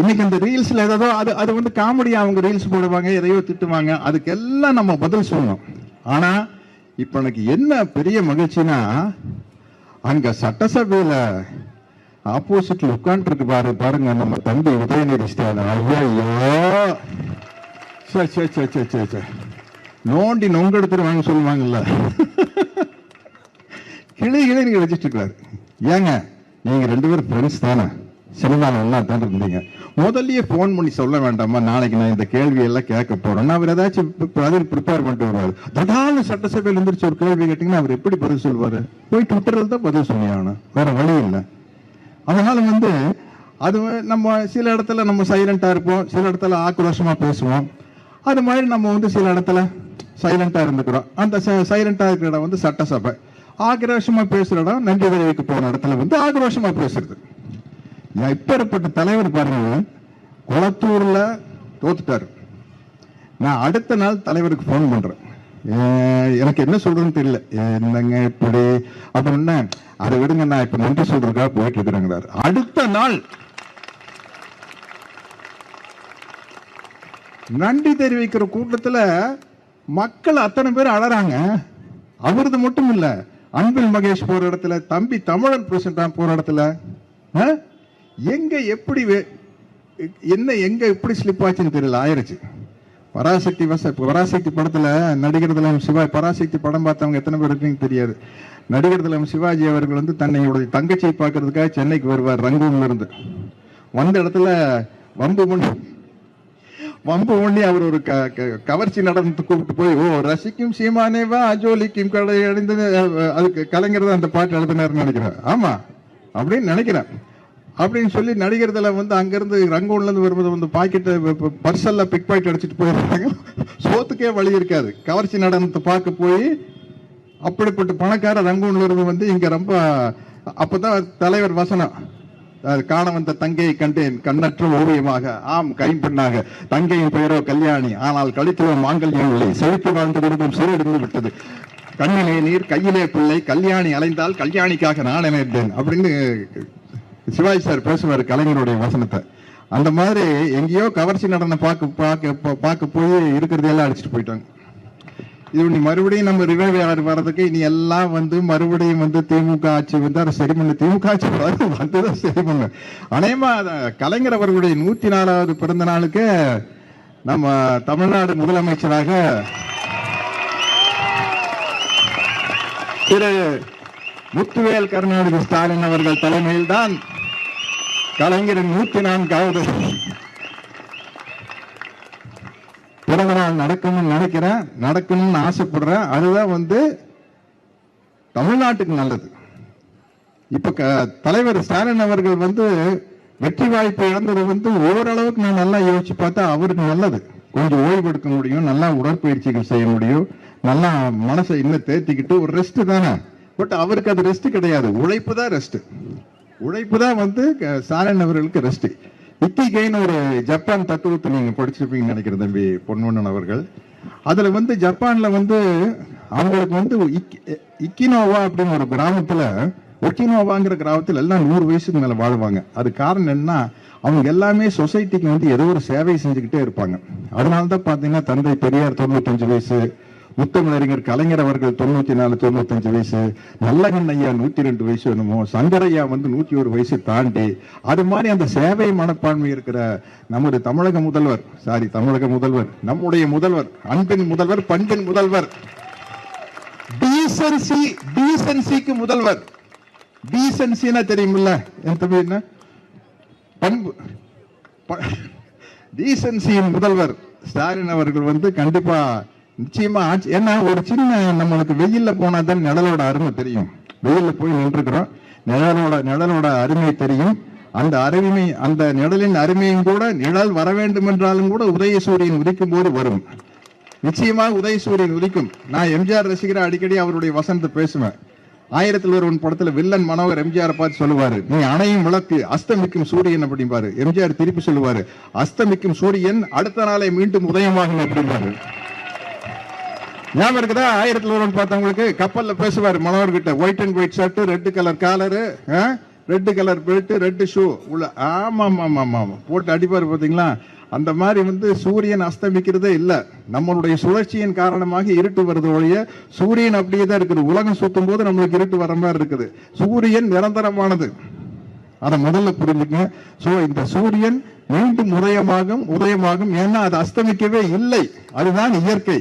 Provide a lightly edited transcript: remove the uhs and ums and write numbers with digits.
இன்னைக்கு இந்த ரீல்ஸ்ல ஏதோ அது வந்து காமெடியா அவங்க ரீல்ஸ் போடுவாங்க, எதையோ திட்டுவாங்க, அதுக்கெல்லாம் நம்ம பதில் சொல்லணும். ஆனா இப்ப எனக்கு என்ன பெரிய மகிழ்ச்சினா, அங்க சட்டசபையில ஆப்போசிட்ல உட்கார்ந்து இருக்கு பாருங்க நம்ம தம்பி உதயநிதி ஸ்டாலின். ஐயோ நோண்டி நொங்கெடுத்துருவாங்க சொல்லுவாங்கல்ல, கிளி நீங்க வச்சிட்டு இருக்காரு. ஏங்க நீங்க 2 பேரும் ஃப்ரெண்ட்ஸ் தானே, சினிமாவில் ஒன்னா தான் இருந்தீங்க, முதல்லயே போன் பண்ணி சொல்ல வேண்டாமா, நாளைக்கு நான் இந்த கேள்வி எல்லாம் கேட்க போறேன், அவர் ஏதாச்சும் பதில் ப்ரிப்பேர் பண்ணிட்டு வருவாரு. தடான சட்டசபையில் இருந்துச்சு ஒரு கேள்வி கேட்டீங்கன்னா அவர் எப்படி பதில் சொல்வாரு? போய் ட்விட்டரில் தான் பதில் சொன்னியாகணும், வேற வழி இல்லை. அதனால வந்து அது நம்ம சில இடத்துல நம்ம சைலண்டா இருப்போம், சில இடத்துல ஆக்ரோஷமா பேசுவோம். அது மாதிரி நம்ம வந்து சில இடத்துல சைலண்டா இருந்துக்கிறோம். அந்த சைலண்டா இருக்கிற இடம் வந்து சட்டசபை. ஆக்ரோஷமா பேசுற இடம் நன்றி தெரிவிக்க போன இடத்துல வந்து ஆக்ரோஷமா பேசுறது. இப்பேற்பட்ட தலைவர் பாருங்க, குளத்தூர்ல தோத்துட்டாரு. நான் அடுத்த நாள் தலைவருக்கு போன் பண்றேன், எனக்கு என்ன சொல்றதுன்னு தெரியல, என்னங்க இப்படி அப்படின்னா, அதை விடுங்க நான் இப்ப நன்றி சொல்றதுக்காக போயிட்டு இருக்கிறேங்கிறாரு. அடுத்த நாள் நன்றி தெரிவிக்கிற கூட்டத்துல மக்கள் அத்தனை பேர் அழறாங்க. அவரது மட்டும் இல்ல, அன்பில் மகேஷ் போற இடத்துல, தம்பி தமிழன் பிரசிடண்ட் போற இடத்துல, எங்க எப்படி என்ன எங்க எப்படி ஸ்லிப் ஆச்சுன்னு தெரியல, ஆயிருச்சு. பராசக்தி படத்துல நடிகர் திலகம் சிவா, பராசக்தி படம் பார்த்தவங்க எத்தனை பேர் இருக்குன்னு தெரியாது. நடிகர் திலகம் சிவாஜி அவர்கள் வந்து தன்னையுடைய தங்கச்சியை பார்க்கறதுக்காக சென்னைக்கு வருவார். ரங்கூன்ல இருந்து வந்த இடத்துல வம்பு பண்ணி அவர் ஒரு கவர்ச்சி நடந்து கூப்பிட்டு போய், ஓ ரசிக்கும் சீமானேவா அஜோலிக்கும் கடை அடைந்து, அதுக்கு கலைஞர் தான் அந்த பாட்டு எழுதினார்னு நினைக்கிறேன். ஆமா அப்படின்னு நினைக்கிறேன். அப்படின்னு சொல்லி நடிகர்களை வந்து அங்கிருந்து ரங்கூன்ல இருந்து வரும்போது வந்து பாக்கெட்டை பர்சல்ல பிக் பாக்கெட் அடிச்சுட்டு போயிருக்காங்க. சோத்துக்கே வழி இருக்காது. கவர்ச்சி நடனத்தை பார்க்க போய் அப்படிப்பட்ட பணக்கார ரங்கூன்ல இருந்து வந்து இங்க ரொம்ப, அப்பதான் தலைவர் வசனம், காண வந்த தங்கையை கண்டேன் கண்ணற்ற ஓவியமாக, ஆம் கைம்பெண்ணாக, தங்கையின் பெயரோ கல்யாணி, ஆனால் கழித்துவ மாங்கல்யம் இல்லை, செழிப்பு வாழ்ந்த குடும்பம் சிறையிருந்து விட்டது, கண்ணிலே நீர் கையிலே பிள்ளை, கல்யாணி அலைந்தால் கல்யாணிக்காக நான் நினைத்தேன் அப்படின்னு சிவாஜி சார் பேசுவார் கலைஞருடைய வசனத்தை. அந்த மாதிரி எங்கேயோ கவர்ச்சி நடன பார்க்க போய் இருக்கிறதெல்லாம் அடிச்சுட்டு போயிட்டாங்க. இது நீ மறுபடியும் நம்ம ரிவைவ் வர்றதுக்கு இனி எல்லாம் வந்து மறுபடியும் வந்து திமுக ஆட்சி வந்து அதை சரி பண்ணு, திமுக ஆட்சி வந்துதான் சரி பண்ணு. அநேகமா கலைஞர் அவர்களுடைய 104வது பிறந்த நாளுக்கு நம்ம தமிழ்நாடு முதலமைச்சராக திரு முத்துவேல் கருணாநிதி ஸ்டாலின் அவர்கள் தலைமையில் தான் கலைஞரின் 104வது பிறந்த நாள் நடக்கணும்னு நினைக்கிறேன், நடக்கணும்னு ஆசைப்படுறேன். அதுதான் வந்து தமிழ்நாட்டுக்கு நல்லது. இப்ப தலைவர் ஸ்டாலின் அவர்கள் வந்து வெற்றி வாய்ப்பு இழந்தது வந்து ஓரளவுக்கு நான் நல்லா யோசிச்சு பார்த்தா அவருக்கு நல்லது. கொஞ்சம் ஓய்வு எடுக்க முடியும், நல்லா உடற்பயிற்சிகள் செய்ய முடியும், நல்லா மனசை இன்னும் தேர்த்திக்கிட்டு ஒரு ரெஸ்ட் தானே. பட் அவருக்கு அது ரெஸ்ட் கிடையாது, உழைப்பு தான் ரெஸ்ட். உழைப்பு தான் வந்து ஸ்டாலின் அவர்களுக்கு ரெஸ்ட். இக்கிகைன்னு ஒரு ஜப்பான் தத்துவத்தை நீங்க படிச்சிருப்பீங்கன்னு நினைக்கிறேன் தம்பி பொன்வண்ணன் அவர்கள். அதுல வந்து ஜப்பான்ல வந்து அவங்களுக்கு வந்து இக்கினோவா அப்படின்னு ஒரு கிராமத்துல, ஒக்கினோவாங்கிற கிராமத்துல எல்லாம் 100 வயசுக்கு மேல வாழ்வாங்க. அது காரணம் என்ன, அவங்க எல்லாமே சொசைட்டிக்கு வந்து ஏதோ ஒரு சேவை செஞ்சுக்கிட்டே இருப்பாங்க. அதனாலதான் பாத்தீங்கன்னா தந்தை பெரியார் 95 வயசு, முத்தமிழறிஞர் கலைஞர் அவர்கள் 94 95 வயசு, நல்லகண்ணையா 102 வயசு என்னமோ, சங்கரையா வந்து 101 வயசு தாண்டி, அது மாதிரி அந்த சேவை மனப்பான்மை இருக்கிற நமது தமிழக முதல்வர், நம்முடைய முதல்வர், அன்பின் முதல்வர், பண்பின் முதல்வர், டீசன்சிக்கு முதல்வர். டீசன்சினா தெரியுமில்ல என் தம்பி, என்ன பண்பு, டீசன்சியின் முதல்வர் ஸ்டாலின் அவர்கள் வந்து கண்டிப்பா நிச்சயமா ஆட்சி. ஏன்னா ஒரு சின்ன நம்மளுக்கு வெயில்ல போனாதான் நிழலோட அருமை தெரியும். வெயில்ல போய் நின்றுக்கிறோம், நிழலோட அருமை தெரியும். அந்த நிழலின் அருமையும் கூட, நிழல் வர வேண்டும் என்றாலும் கூட உதயசூரியன் உதிக்கும் போது வரும். நிச்சயமாக உதயசூரியன் உதிக்கும். நான் எம்ஜிஆர் ரசிகரா அடிக்கடி அவருடைய வசனத்தை பேசுவேன். 1001 படத்துல வில்லன் மனோகர் எம்ஜிஆர் பார்த்து சொல்லுவாரு, நீ அணையும் விளக்கு அஸ்தமிக்கும் சூரியன் அப்படிம்பாரு. எம்ஜிஆர் திருப்பி சொல்லுவாரு, அஸ்தமிக்கும் சூரியன் அடுத்த நாளை மீண்டும் உதயமாகும் அப்படிம்பாரு. ஞாபகம் இருக்குதா? 1001 பார்த்தவங்களுக்கு கப்பல்ல பேசுவாரு மனோகர் கிட்ட, white and white shirt, red colour collar, red colour belt, red shoe உள்ள. ஆமா ஆமா ஆமா ஆமா போட்டு அடிப்பாரு பாத்தீங்களா? அந்த மாதிரி சூரியன் அஸ்தமிக்கிறதே இல்ல. நம்மளுடைய சுழற்சியின் காரணமாக இருட்டு வருது ஒழிய சூரியன் அப்படியே தான் இருக்குது. உலகம் சுத்தும் போது நம்மளுக்கு இருட்டு வர மாதிரி இருக்குது. சூரியன் நிரந்தரமானது, அதை முதல்ல புரிஞ்சுங்க. சோ இந்த சூரியன் மீண்டும் உதயமாகும். ஏன்னா அது அஸ்தமிக்கவே இல்லை, அதுதான் இயற்கை.